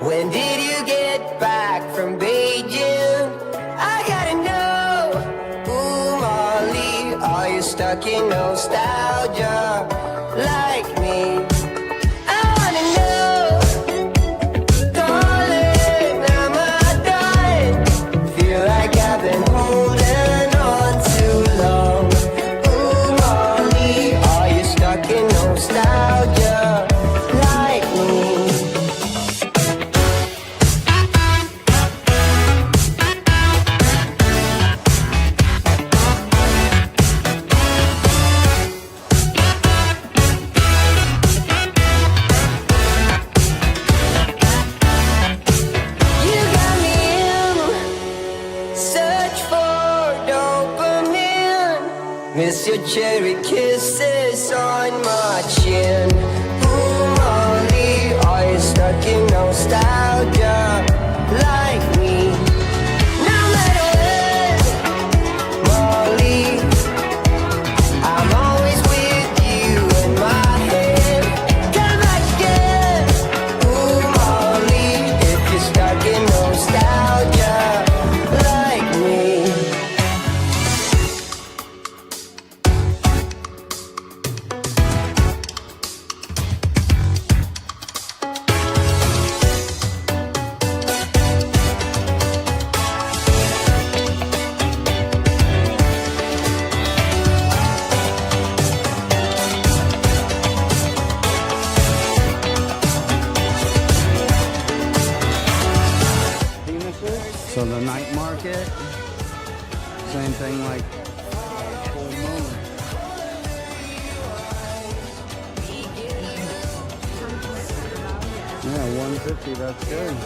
When did you get back from Beijing? I gotta know. Ooh, Molly, are you stuck in nostalgia like me? I wanna know. Darling, am I done? Feel like I've been holding on too long. Ooh, Molly, are you stuck in nostalgia like me? You got me in search for dopamine. Miss your cherry kisses on my chin. Ooh, Molly, are you stuck in nostalgia like me? No matter what, Molly, I'm always with you in my head. Come back again. Ooh, Molly, if you're stuck in nostalgia like me. So the night market, same thing like full moon. Yeah, 150, that's good.